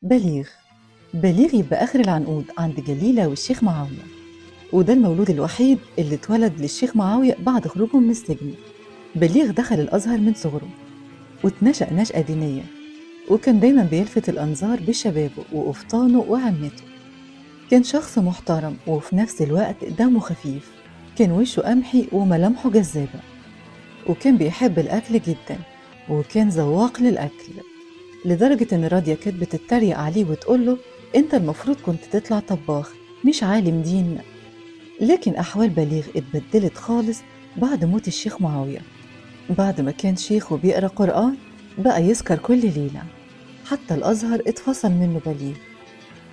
بليغ. بليغ يبقى آخر العنقود عند جليلة والشيخ معاوية، وده المولود الوحيد اللي اتولد للشيخ معاوية بعد خروجه من السجن. بليغ دخل الأزهر من صغره واتنشأ نشأة دينية، وكان دايما بيلفت الأنظار بشبابه وقفطانه وعمته. كان شخص محترم وفي نفس الوقت دمه خفيف، كان وشه قمحي وملامحه جذابة، وكان بيحب الأكل جدا، وكان ذواق للأكل لدرجة إن راضية كانت بتتريق عليه وتقوله أنت المفروض كنت تطلع طباخ مش عالم دين. لكن أحوال بليغ اتبدلت خالص بعد موت الشيخ معاوية. بعد ما كان شيخ وبيقرأ قرآن بقى يسكر كل ليلة، حتى الأزهر اتفصل منه بليغ.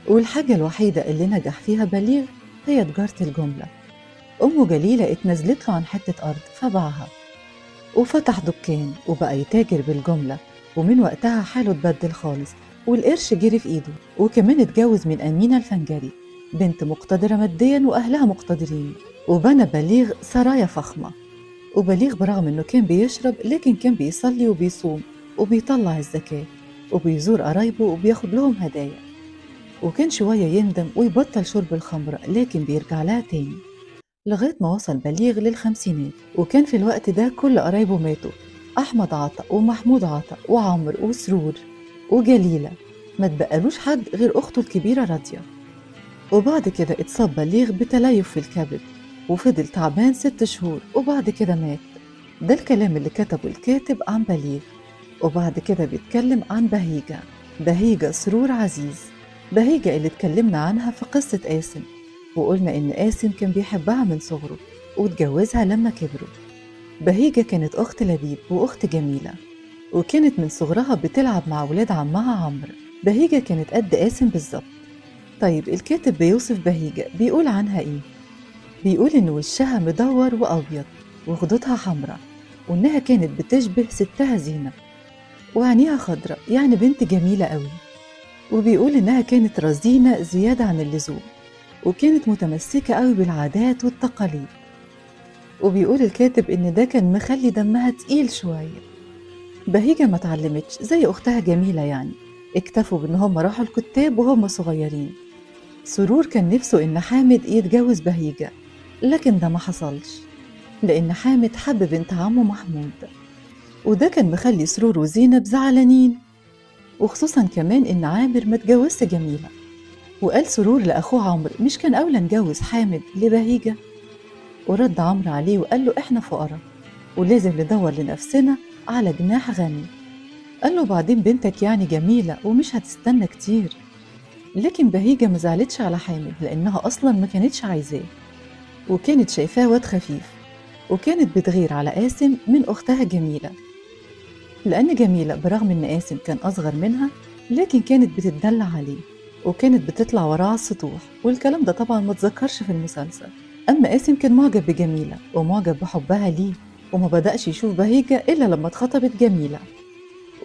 والحاجة الوحيدة اللي نجح فيها بليغ هي تجارة الجملة. أمه جليلة اتنازلت له عن حتة أرض فباعها وفتح دكان وبقى يتاجر بالجملة، ومن وقتها حاله اتبدل خالص والقرش جري في ايده. وكمان اتجوز من أمينة الفنجري، بنت مقتدرة ماديا وأهلها مقتدرين، وبنى بليغ سرايا فخمة. وبليغ برغم انه كان بيشرب لكن كان بيصلي وبيصوم وبيطلع الزكاة وبيزور قرايبه وبياخد لهم هدايا. وكان شوية يندم ويبطل شرب الخمرة لكن بيرجع لها تاني لغاية ما وصل بليغ للخمسينات. وكان في الوقت ده كل قرايبه ماتوا، أحمد عطا ومحمود عطا وعمر وسرور وجليلة، ما تبقالوش حد غير أخته الكبيرة راضية. وبعد كده اتصاب بليغ بتليف في الكبد وفضل تعبان 6 شهور وبعد كده مات. ده الكلام اللي كتبه الكاتب عن بليغ. وبعد كده بيتكلم عن بهيجة. بهيجة سرور عزيز، بهيجة اللي اتكلمنا عنها في قصة قاسم، وقلنا إن قاسم كان بيحبها من صغره واتجوزها لما كبروا. بهيجة كانت أخت لبيب وأخت جميلة، وكانت من صغرها بتلعب مع ولاد عمها عمرو. بهيجة كانت قد قاسم بالظبط. طيب الكاتب بيوصف بهيجة بيقول عنها إيه؟ بيقول إن وشها مدور وأبيض وخدودها حمراء، وإنها كانت بتشبه ستها زينب، وعينيها خضراء يعني بنت جميلة قوي. وبيقول إنها كانت رزينة زيادة عن اللزوم، وكانت متمسكة قوي بالعادات والتقاليد. وبيقول الكاتب إن ده كان مخلي دمها تقيل شوية. بهيجة ما اتعلمتش زي أختها جميلة، يعني اكتفوا بإن هم راحوا الكتاب وهم صغيرين. سرور كان نفسه إن حامد يتجوز بهيجة، لكن ده ما حصلش لأن حامد حب بنت عمه محمود، وده كان مخلي سرور وزينب زعلانين، وخصوصا كمان إن عامر ما اتجوزش جميلة. وقال سرور لأخوه عمرو مش كان أولى نجوز حامد لبهيجة؟ ورد عمرو عليه وقال له إحنا فقراء ولازم ندور لنفسنا على جناح غني. قال له بعدين بنتك يعني جميلة ومش هتستنى كتير. لكن بهيجة ما زعلتش على حامد لأنها أصلا ما كانتش عايزاه، وكانت شايفاه واد خفيف، وكانت بتغير على قاسم من أختها جميلة، لأن جميلة برغم إن قاسم كان أصغر منها لكن كانت بتتدلع عليه وكانت بتطلع وراه على السطوح، والكلام ده طبعا ما تذكرش في المسلسل. أما قاسم كان معجب بجميلة ومعجب بحبها ليه، وما بدأش يشوف بهيجة إلا لما اتخطبت جميلة،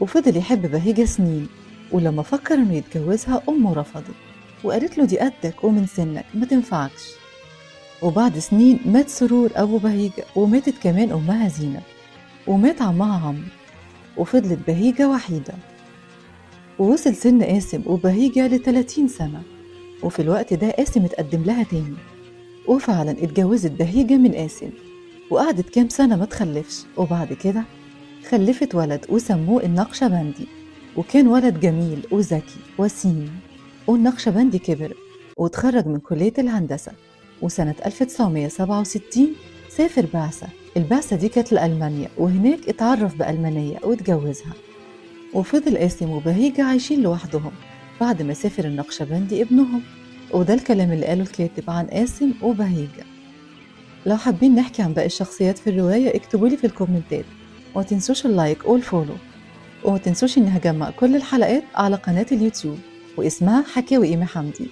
وفضل يحب بهيجة سنين. ولما فكر إنه يتجوزها أمه رفضت وقالت له دي قدك ومن سنك ما تنفعكش. وبعد سنين مات سرور أبو بهيجة وماتت كمان أمها زينب ومات عمها عمرو، وفضلت بهيجة وحيدة. ووصل سن قاسم وبهيجة ل30 سنة، وفي الوقت ده قاسم اتقدم لها تاني، وفعلا اتجوزت بهيجة من قاسم وقعدت كام سنة ما تخلفش. وبعد كده خلفت ولد وسموه النقشبندي، وكان ولد جميل وذكي وسيم. والنقشبندي كبر وتخرج من كلية الهندسة، وسنة 1967 سافر بعثة. البعثة دي كانت لألمانيا، وهناك اتعرف بألمانية واتجوزها. وفضل قاسم وبهيجة عايشين لوحدهم بعد ما سافر النقشبندي ابنهم. وده الكلام اللي قاله الكاتب عن قاسم وبهيجة. لو حابين نحكي عن باقي الشخصيات في الرواية اكتبولي في الكومنتات، وما تنسوش اللايك والفولو، وما تنسوش اني هجمع كل الحلقات على قناة اليوتيوب واسمها حكاوي إيمي حمدي.